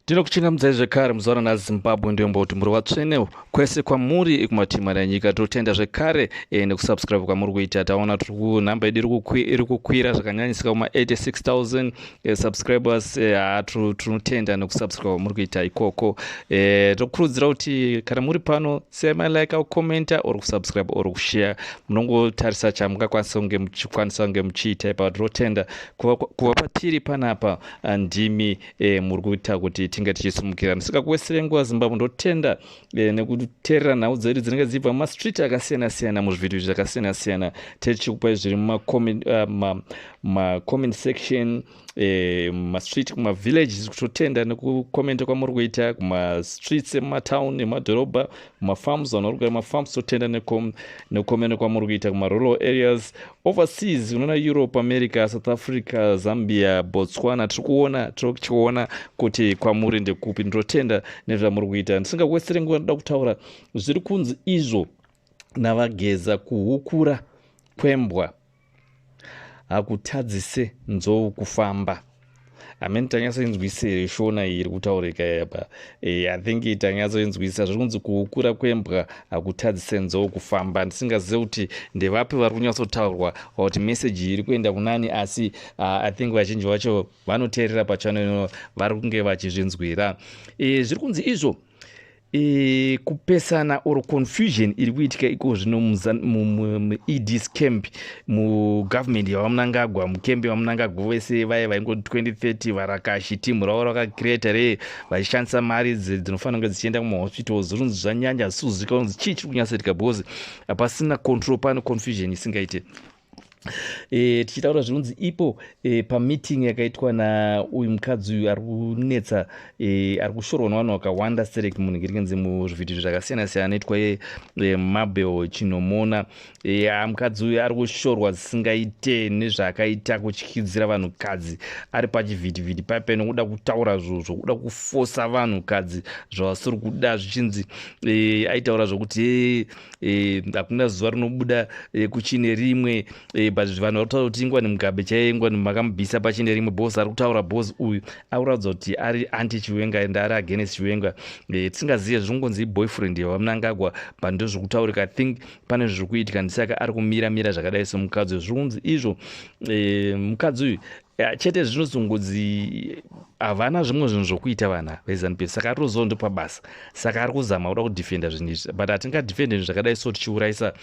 Tinokuchingamdzai zvekare muzaura naZimbabwe ndio mboti muri watsvenewo kwese kwamuri kumatimu renyika. Totenda zvekare nekusubscribe kwamuri kuita. Taona nhamba yedu iri kukwira zvakanyanyisika kuma 86,000 subscribers. Tunotenda nekusubscribe kwamuri kuita ikoko. Tokurudzira kuti kana muri pano sei malike au komenta ori kusubscribe ori kushare. Munongotarisa chamungakwanisa kunge muchiita ipapo. Tinotenda kuva patiri panapa ndimi muri kuita kuti tinge tichisumukira. Ndisikakuwesere nguva Zimbabwe. Ndotenda nekuteerera nhau dzedu dzinenge dzibva mumastreet akasiyana-siyana, muzvidhio zvakasiyana-siyana. Tichikupai zviri mumacomment section, mumastreet, kumavillages. Kutotenda nekukomenta kwamuri kuita kumastreets emumatown nemadhorobha, kumafarms, vanhu vari kugara mafarms. Totenda nekukomenta kwamuri kuita kumarural areas, overseas, unoona Europe, America, South Africa, Zambia, Botswana. Tirichiona kuti kwamuri ndekupi. Ndotenda nezvamuri kuita. Ndisingakuwesere nguva, ndoda kutaura zviri kunzi izvo navageza kuhukura kwembwa hakutadzise nzou kufamba. Amen. Tanyatsoinzwisisa here shona iri kutaurika apa? I think tanyatsoinzwisisa. Zviri kunzi kuhukura kwembwa hakutadzise nzou kufamba. Ndisingazive kuti ndevapi vari kunyatsotaurwa kuti meseji iri kuenda kunani, asi I think vazhinji vacho vanoteerera pachano vari kunge vachizvinzwira. Zviri kunzi izvo kupesana or confusion iri kuitika iko zvino muED's camp, mugovernment yavamunangagwa, mukembi vamunangagwa vese vaya vaingoti 2030 varakashi, timu ravo rakacreata vachishandisa mari dzinofanira kunge dzichienda kumahospitals. Zviri kunzi zvanyanya zvisuzika kunzi chii chiri kunyatsoitika because hapasina control, pane confusion isingaite. Tichitaura zvinonzi ipo pameeting yakaitwa nauyu mukadzi uyu ari kunetsa, ari kushorwa nevanhu vakawanda Serek munhu muzvidhio zvakasiyana-siyana anoitwa Mabel Chinomona. Mukadzi uyu ari kushorwa zvisingaite nezvaakaita kutyidzira vanhukadzi ari pachivhidhivhidhi paipa nokuda kutaura zvokuda kufosa vanhukadzi zvavasiri kuda, zvichinzi aitaura zvokuti hakuna zuva rinobuda kuchine rimwe, but vanhu vari kutaura kuti ingwani mugabe chaiye, ingwani makamubvisa pachine rimwe. Bosi ari kutaura, bosi uyu akuratidza kuti ari anti chiwenga ende ari against chiwenga. Tisingazive zvinongonzi iboyfriend yavamunangagwa, but ndo zvokutaurika. I think pane zviri kuitika, ndisaka ari kumira zvakadai semukadzi uyu. Zviri kunzi izvo mukadzi uyu chete zvinozongodzi havana zvimwe zvinhu zvokuita vana veZANU-PF, saka ari kuzowa ndo pabasa, saka ari kuzama kuda kudhifenda zvinhu izvi, but hatingadhifendi zvinhu zvakadai so tichiurayisa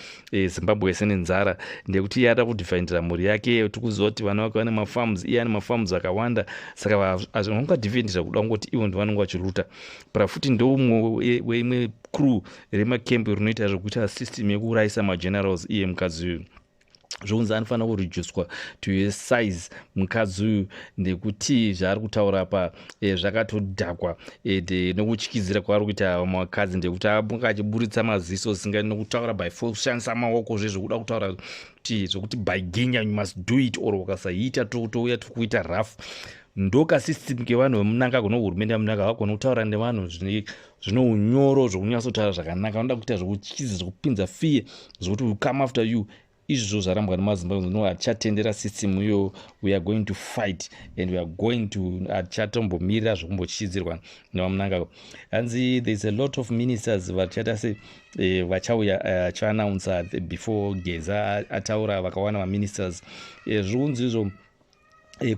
Zimbabwe yese nenzara. Ndekuti iye ada kudhifendera mhuri yake. Tikuziva kuti vana vake vane mafarms, iye ane mafarms akawanda, saka hazvinongadhifendera kuda kungoti ivo ndivanenge vachiruta. Parafuti ndoumwe weimwe crew remakembi rinoita zvokuita system yekuurayisa magenerals iye mukadzi uyu. Zvonzi anofanira kureducwa to a size mukadzi uyu, ndekuti zvaari kutaura apa zvakatodhakwa nokutyidzira kwaari kuita vamwe vakadzi, ndekuti abunga achiburitsa maziso singa nokutaura by force, kushandisa maoko zvokuda kutaura kuti zvokuti by genya you must do it, or ukasaita touya tokuita rough. Ndoka system kevanhu vemunangagwa nohurumende yamunangagwa vagona kutaura nevanhu zvino unyoro zvokunyatsotaura zvakanaka, vanoda kuita zvokutyisa, zvokupinza fear, zvokuti will come after you. Izvo zvarambwa nemaZimbabwe no hatichatendera system iyo. We are going to fight and we are going to hatichatombomirira zvokumbotyidzirwa nevamunangagwa. Hanzi there is a lot of ministers vachaita se vachauya achiannounce before Geza ataura vakawana maministers. Zviri kunzi izvo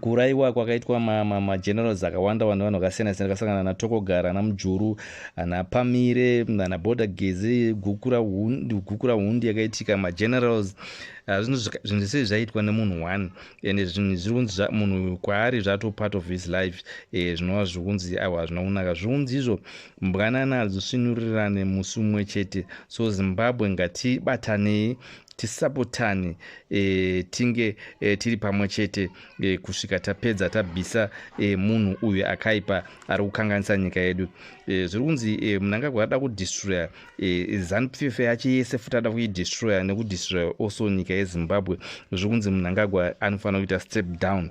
kuraiwa kwakaitwa magenerals akawanda, vanhu vakasiyana-siyana vakasangana naTokogara, ana Mujuru, ana Pamire, ana Boda Geze, Gukura Hundi yakaitika magenerals. Zvinhu zvese zvaitwa nemunhu one, ende zvinhu zviri kunzi munhu kwaari zvato part of his life. Zvinova zviri kunzi aiwa hazvina kunaka. Zviri kunzi izvo mbwanana hadzisvinurirane musi mumwe chete. So Zimbabwe ngatibatanei, tisapotane, tinge tiri pamwe chete kusvika tapedza tabvisa munhu uyu akaipa ari kukanganisa nyika yedu. Zviri kunzi Mnangagwa ada kudestroya ZANU-PF yacho yese, futi ada kuidestroya nekudestroya also nyika yeZimbabwe. Zviri kunzi Mnangagwa anofanira kuita step down.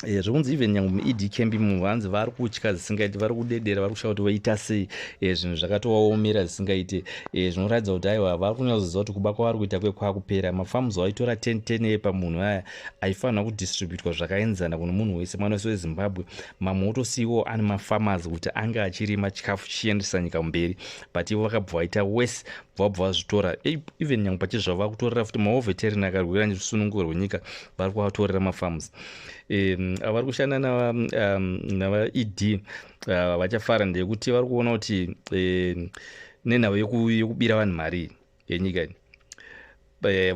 zvokunzi even nyange muED camp munhu vanzi vari kutya zvisingaiti, vari kudedera, vari kushaura kuti voita sei, zvinhu zvakatovaomera zvisingaiti. Zvinoratidza kuti aiwa vari kunyatsoziva kuti kuba kwavari kuita kwakupera. Mafarms vaitora 10 pamunhu aya aifanira kudistributwa zvakaenzana kuno munhu wese, mwana wese weZimbabwe. Mamwe otosiyiwo ane mafarmers kuti anga achirima chikafu chichiendesa nyika mberi, but ivo vakabva vaita wese, vabva vazvitora. Even nyange pachizvavo vakutorera futi maoveterini akarwira nerusununguko rwenyika, vari kuvatorera mafarms. Vari kushanda navaED vachafara ndeyekuti vari kuona kuti nenhau yekubira vanhu mari yenyika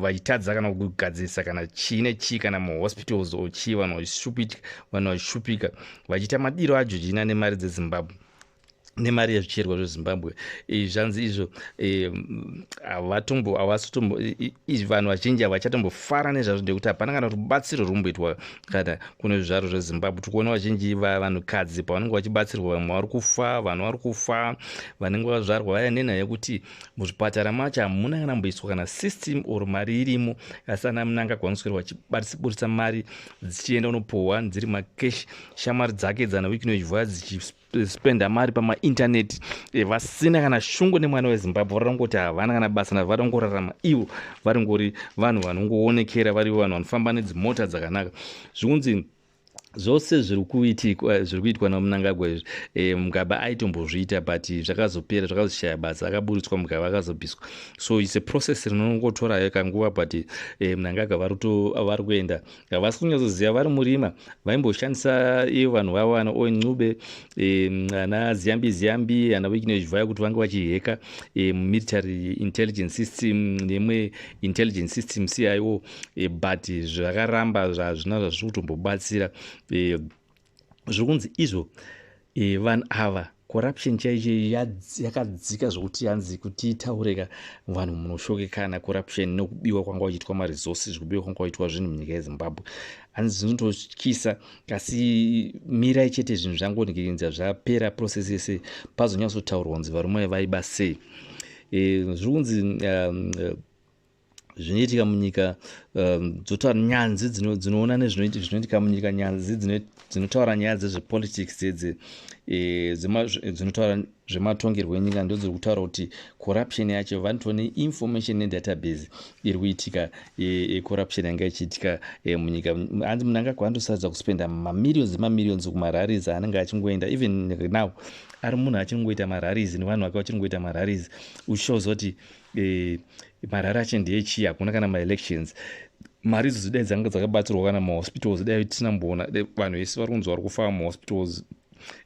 vachitadza kana kugadzirisa kana chii nechii kana mahospitals o chii, vanhu vachishupika vachiita madiro ajojina nemari dzeZimbabwe nemari yezvicherwa zveZimbabwe. Zvanzi izvo vanhu vazhinji havachatombofara nezvazvo, ndekuti hapana kana rubatsiro rumboitwa kana kune zvaro zveZimbabwe. Tikuona vazhinji vanhukadzi pavanenge vachibatsirwa, vamwe vari kufa, vanhu vari kufa vanenge vazvarwa vaya nenhau yekuti muzvipatara macho hamuna kana mboiswa kana system or mari irimo, asi ana Mnangagwa anoswera vachiburisa mari dzichienda unopohwa dziri makeshi. Shamwari dzake dzana wiki nochivhaya dzichispenda mari pamaintaneti, vasina kana shungu nemwana weZimbabwe. Varongoti havana kana basa navo, varongorarama ivo varingori vanhu vanongoonekera, vari vanhu vanofamba nedzimota dzakanaka. Zvikunzi zvose zviri kuitwa naMnangagwa izvi Mugabe aitombozviita, but zvakazopera, zvakazoshaya basa, akaburitswa Mugabe akazobviswa. So it's a process rinongotora kanguva, but Mnangagwa vari kuenda, havasi kunyatsoziva vari murima. Vaimboshandisa ivo vanhu vavo ana Oncube, ana Ziyambi, ana Wiki Nochivhaya kuti vange vachiheka military intelligence system nemwe intelligence system CIO, but zvakaramba zvazvina zvazviri kutombobatsira. Zvokunzi izvo vanhu ava corruption chaicho yakadzika zvokuti yanzi kuti itaureka vanhu munoshokekana. Corruption nokubiwa kwanga kuchiitwa maresources, kubiwa kwanga kuchiitwa zvinhu munyika yeZimbabwe, hanzi zvinototyisa. Asi mirai chete zvinhu zvangoningirinza zvapera process yese, pazonyatsotaurwa kunzi varume vaiba sei. Zvokunzi zvinoitika munyika, dzotaura nyanzi dzinoona nezvinoitika munyika, nyanzi dzinotaura nyaya dzezvepolitics dzinotaura zvematongerwo enyika, ndo dziri kutaura kuti corruption yacho vanotone information nedatabase iri kuitika corruption yanga ichiitika munyika. Hanzi Mnangagwa anosaridza kuspenda mamillions kumarallies anenge achingoenda, even now ari munhu achingoita marallies nevanhu vake vachingoita marallies, uchishows kuti marari acho ndeyechii, hakuna kana maelections. Mari idzo dai dzanga dzakabatsirwa kana mahospitals, dai tisina mboona vanhu vese vari kunzi vari kufa mahospitals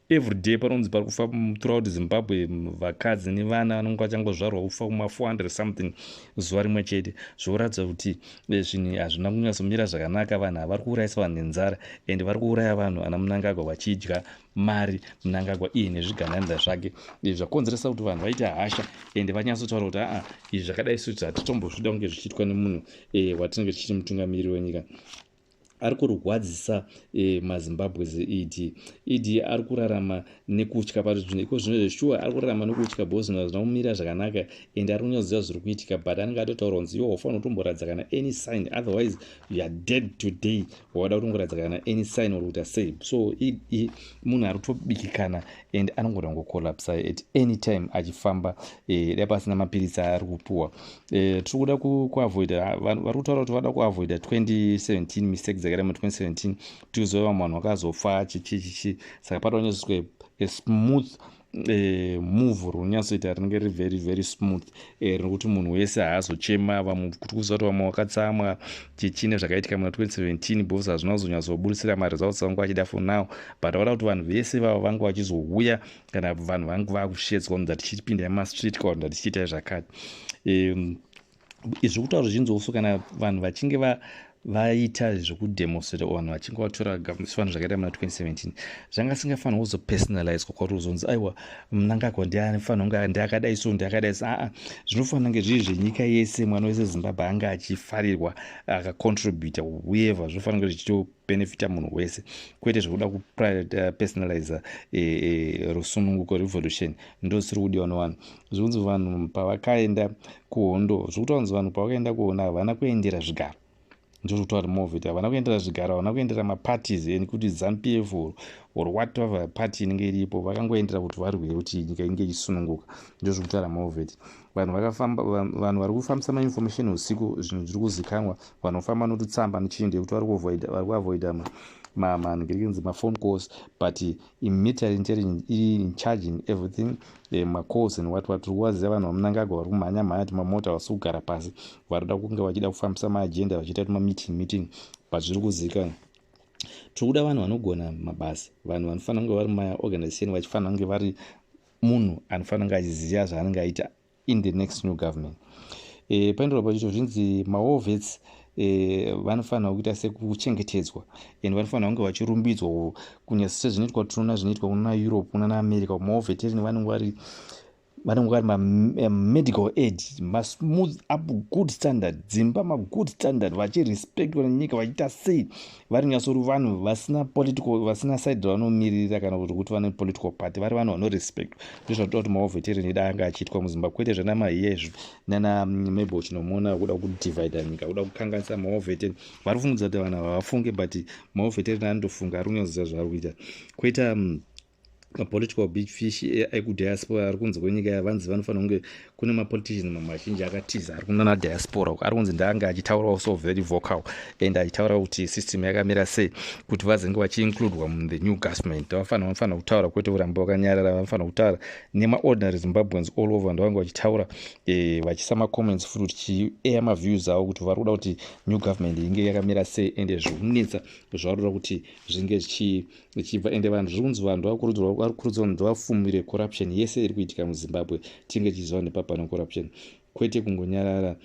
everyday. Paronzi pari kufa throughout Zimbabwe vakadzi nevana vanonge vachangozvarwa kufa kuma 400 something zuva rimwe chete. Zvoratidza kuti zvinhu hazvina kunyatsomira zvakanaka. Vanhu vari kuurayisa vanhu nenzara, ende vari kuuraya vanhu ana Mnangagwa vachidya mari Mnangagwa iye nezvigananda zvake, zvakonzeresa kuti vanhu vaita hasha, ende vanyatsotaura kuti izvi zvakadai suti hatitombozvida kunge zvichiitwa nemunhu watinenge tichiti mutungamiri wenyika. Ari kurwadzisa maZimbabwe ED ari kurarama nekutya zvino sure ari kurarama nekutya because zvina kumira zvakanaka, ende ari kunyaziva zviri kuitika, but anenge atotaura kunzi iwo haufanira kutomboratidza kana any sign, otherwise you are dead today. Wada kutongoratidza kana any sign uri kuita sei. So munhu ari kutobikikana, and anogona kungokolapsa at any time achifamba, dai pasina mapirisi ari kupuwa. Tiri kuda kuavoida, vari kutaura kuti vada kuavoida 2017 mistakes dzakaita mu2017, tizova vanhu vakazofa chichichichi. Saka patonyatsoiswe smooth move runonyatsoita rinenge riri very very smooth, rinokuti munhu wese haazochema. Vamwe kuti kuziva kuti vamwe vakatsamwa chichine zvakaitika muna2017 because hazvina kuzonyatsoburitsira maresults vange vachida for now, but vada kuti vanhu vese vavo vange vachizouya kana vanhu vange vakushedzwa kunza tichipinda mumastreet kana kunza tichiita zvakati. Izvi kutaura zvichinzoso kana vanhu vachinge vaita zvekudemonstrate, vanhu vachinge vatora vanhu zvakaita muna2017, zvanga singafanira kuzopersonalizwa kwauri kuzonzi aiwa Mnangagwa ndianofanira kunge ndiakadai so ndiakadai so. Zvinofanira kunge zviri zvenyika yese, mwana wese Zimbabwe anga achifarirwa akacontributa whoever, zvinofanira kunge zvichitobenefita munhu wese, kwete zvekuda kupersonaliza rusununguko revolution. Ndo zvisiri kudiwa nevanhu. Zvokunzi vanhu pavakaenda kuhondo, zvokutaura kunzi vanhu pavakaenda kuhondo havana kuendera zvigaro, ndiri kutaura kuti movheti havana kuendera zvigaro, havana kuendera maparties kuti ZANU-PF or whatever party inenge iripo, vakangoendera kuti varwire kuti nyika inge ichisununguka. Ndizvo kutaura movheti. Vanhu vari kufambisa mainformation usiku, zvinhu zviri kuzikanwa, vanhu vofamba notutsamba nechinde kuti vari kuavoida ma-phone calls, but military intelligence iri in charge in everything, ma-calls and what tiri kuvaziva vanhu vamunangagwa vari kumhanya kuti mamota vasi kugara pasi, varida kunge vachida kufambisa maagenda vachiita meeting, but zviri kuzikanwa. Tiri kuda vanhu vanogona mabasa, vanhu vanofanira kunge vari maorganization, vachifanira kunge vari munhu anofanira kunge achiziva zvaanenge aita in the next new government. Paindoro pacho zvinzi maovets vanofanira kuita sekuchengetedzwa, and vanofanira kunge vachirumbidzwa kunyanya sezvinoitwa tinoona zvinoitwa kuna Europe kuna America. Maoveteri vanenge vari medical aid, smooth up good standard, dzimba good standard, vachirespectwa nenyika, vachiita sei vari nyasori vanhu vasina political, vasina side vanomirira kana kuti vane political party, vari vanhu vanorespectwa. Ndizvo kuti maoveteri neda anga achiitwa muZimbabwe, kwete zvana maiyezvo nana Mabel chinomona kuda kudivide nyika, kuda kukanganisa maoveteri. Vari kufungudza kuti vanhu havafunge, but maoveteri anotofunga, ari kunyaziva zvaari kuita. Koita mapolitical big fish ekudhiaspora ari kunze kwenyika, vanzi vanofanira kunge kune mapoliticians mazhinji akatiza ari kunana diaspora, ari kunzi ndaanga achitaura so very vocal and achitaura kuti system yakamira sei kuti vazenge vachiincludwa mu the new government. Vanofanira kutaura kwete kuramba wakanyarara, vanofanira kutaura nema-ordinary Zimbabweans all over, ndovange vachitaura vachisa ma-comments futi chiair ma-views avo kuti vari kuda kuti new government inge yakamira sei ende zvikunetsa zvavari kuda kuti zvinge zvichibva. Ende vanhu zviri kunzi vanhu vakurudzirwa kuti vafumire corruption yese iri kuitika muZimbabwe, tinge tichiziva nepapa necorruption, kwete kungonyarara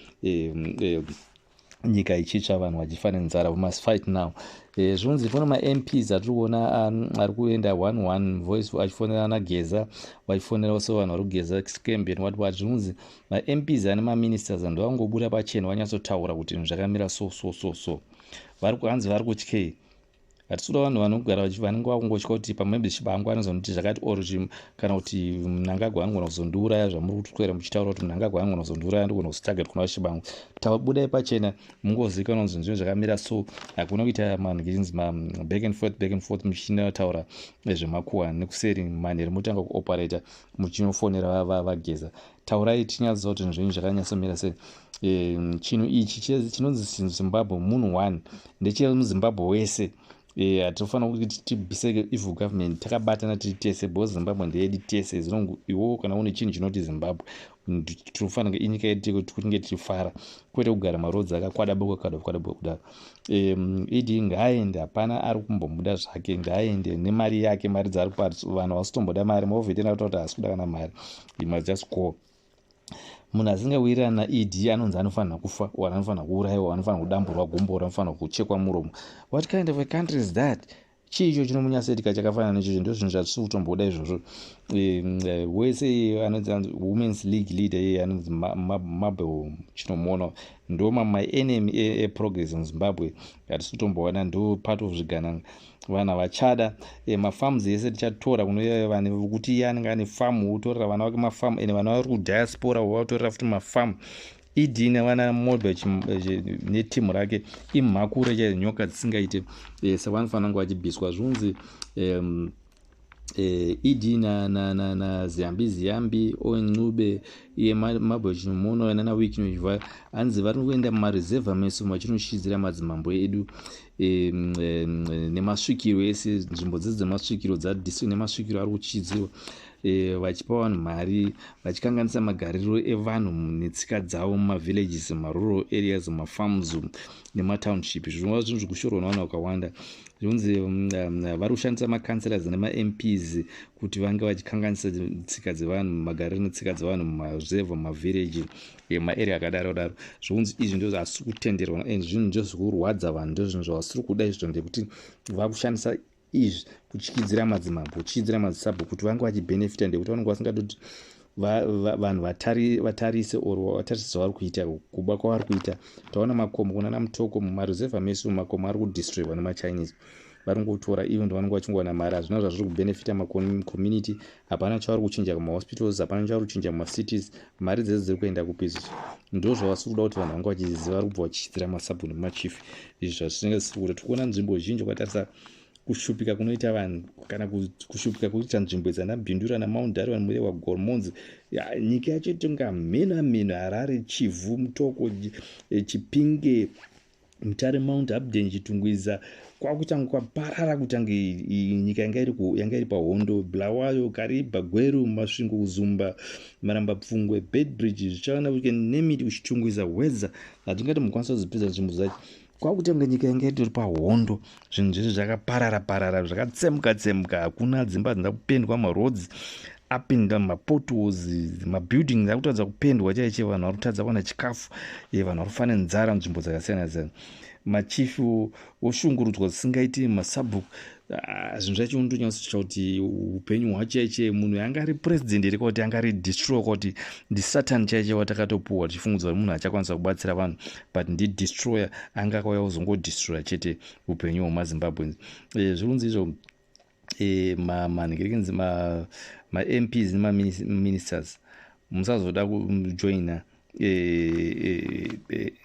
nyika ichitsva vanhu vachifa nenzara. We must fight now. Zvinonzi kune ma-MPs atiri kuona ari kuenda 1-1 voice achifonera naGeza, vachifonera so vanhu vari kugeza Skembe what. Zvinonzi ma-MPs ane ma-ministers ndovangobuda pachena vanyatsotaura kuti zvakamira so. Hanzi vari kutyei. Hatisuda vanhu vanogara vanenge vakungotya kuti pamwe chibango anozonoti zvakati origin, kana kuti Mnangagwa anogona kuzondiuraya, zvamuri kutwera muchitaura kuti Mnangagwa anogona kuzondiuraya, ndigona kuzitarget kuna chibango. Budai pachena mungozikanwa kuti zvinhu zvakamira so. Hakuna kuita back and forth muchinotaura nezvemakuhwa nekuseri manhero mutanga kuoperata muchinofonera vaGeza. Taurai tinyaziva kuti zvinhu zvakanyatsomira sei. Chinhu ichi chinonzi Zimbabwe munhu one, ndechemuZimbabwe wese. Hatifanira kuti tibvise evil government takabatana tiri tese, because Zimbabwe ndeyedu tese. Zvinongu iwo kana une chinhu chinoti Zimbabwe, tinofanira inyika yedu tinge tichifara, kwete kugara marodzi akakwada kwada kudaro. Idi ngaaende, hapana ari kumbomuda zvake, ngaaende nemari yake, mari dzari vanhu vasitomboda mari. Maoveteri akataura kuti hasi kuda kana mari, you must just go. Munhu asingawirirana naED anonzi anofanira kufa, or anofanira kuurayiwa, anofanira kudamburwa gombo, anofanira kuchekwa muromo. What kind of a country is that? Chicho chinomunyasetika chakafanana nechicho, ndizvo zvinhu zvatiri kutomboda izvozvo. Wese anonzi women's league leader anonzi Mabel chinomona, ndo my enemy eprogress muZimbabwe. Hatisi kutomboona, ndo part of zvigananga. Vana vachada mafarms ese tichatora kuno vanhu kuti iye anenge ane farm, utorera vana vake mafarm, ene vana vari kudiaspora vatorera futi mafarm. Idi nevana Mobile netimu rake imhakure chaizvo, nyoka dzisingaite, saka vanofanira kunge vachibviswa. Zvinonzi Idi na Ziyambi Oncube iye Mabel chinomona nana wiki nochivha, hanzi vari kuenda mumareserva meso machinoshizira madzimambo edu nemasvikiro ese, nzvimbo dzese dzemasvikiro dzadistrict nemasvikiro ari kuchidzirwa, vachipa vanhu mari, vachikanganisa magariro evanhu netsika dzavo mumavillages, marural areas, mafarms nematownship. Zvinova zvinhu zvekushorwa nevanhu vakawanda. Zvinonzi vari kushandisa makanselas nema-MPs kuti vange vachikanganisa tsika dzevanhu, magariro netsika dzevanhu mumareserva, mumavillage, maarea akadaro. Zvinonzi izvi ndizvo zvisiri kutenderwa, zvinhu ndizvo zvikurwadza vanhu, ndizvo zvinhu zvavasiri kuda izvo, ndekuti vakushandisa izvi kuchikidzira madzimambo, kuchikidzira madzisabho kuti vange vachibhenefita, ndekuti vanenge vasingadi kuti vanhu vatarise or vatarise zvavari kuita, kuba kwavari kuita. Taona makomo kunana Mutoko mumareserva mesu, makomo ari kudistroywa nemachinese. varingotora even vanenge vachingowana mari. Hazvina zvazviri kubenefita macommunity, hapana chavari kuchinja kumahospitals, hapana chavari kuchinja mumacities. Mari dzese dziri kuenda kupizvi. Ndo zvavasiri kuda kuti vanhu vange vachiziva vari kubva vachichidzira masabhu nemachief. Izvi zvazvinenge zvisiri kuda. Tikuona nzvimbo zhinji ukatarisa kushupika kunoita vanhu kana kushupika kunoita nzvimbo dzanabhindura namount Darwan murewa Gormonzi, nyika yacho itonga mheno Harare, Chivhu, Mutoko, Chipinge, Mutare, Mount Abden, Chitungwiza, kwakutanga kwaparara kutanga nyika yanga iri pahondo. Bulawayo, Kariba, Gweru, Masvingo, Uzumba, Maramba Pfungwe, Bedbridge, zvichawana weekend nemiti uchitungwiza Hwedza. Hatingati mukwanisa kuzipedza nzvimbo dzacho. Kwakutanga nyika yanga itori pahondo, zvinhu zvese zvakaparara zvakatsemuka, hakuna dzimba dzinoda kupendwa, maroads apinda mapotholes, mabuilding akutadza kupendwa chaicho, vanhu vari kutadza kuwana chikafu, vanhu vari kufa nenzara nzvimbo dzakasiyana-siyana. Machifu oshungurudzwa zisingaiti masabhuku. Zvinhu zvacho unotonyatsotsva kuti upenyu hwachaiche munhu yanga ari president iri kuti anga ari destroy kuti ndisatan chaiche watakatopuhwa tichifungudzwa kuti munhu achakwanisa kubatsira vanhu, but ndidestroyer anga akauya kuzongodestroya chete upenyu hwemazimbabwe. Zviri kunzi izvo manhingirikinzi ma-MPs nema-ministers musazoda kujoina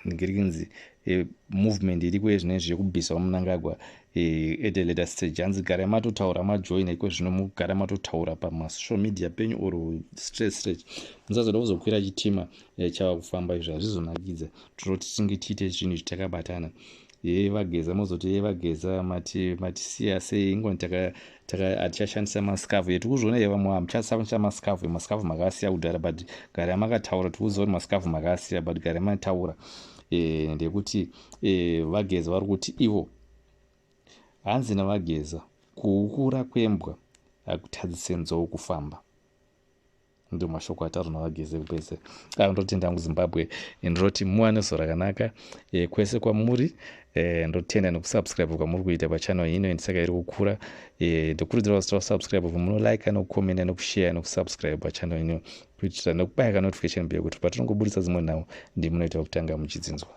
nhingirikinzi movement iriko yezvinezvi yekubvisa waMnangagwa at a later stage. Hanzi garai matotaura majoina iko zvino mugara matotaura pamasocial media penyu or straight. Musazoda kuzokwira chitima chava kufamba. Izvi hazvizonakidza. Toti tinge tiite zvinhu zvatakabatana. Vageza mozoti vageza matisiya sei ingoni hatichashandisa masikafu etu kuzviona vamwe hamuchashandisa masikafu makasiya kudhara, but garai makataura tikuziva kuti masikafu makasiya, but garai mataura ndekuti vageza vari kuti ivo hanzi navageza kuukura kwembwa hakutadzise nzou kufamba. Ndo mashoko atauro navageze kupese. Ndotenda hangu Zimbabwe, ndoti muwane zuva rakanaka kwese kwamuri. Ndotenda nekusubscribe kwamuri kuita pachannel ino saka iri kukura. Ndokurudzira kuti vasubscribe munolike nokucomment nokushare nokusubscribe pachannel ino kuitira nokubaya notification bell kuti patinongobudisa dzimwe nhau ndimunoita kutanga muchidzinzwa.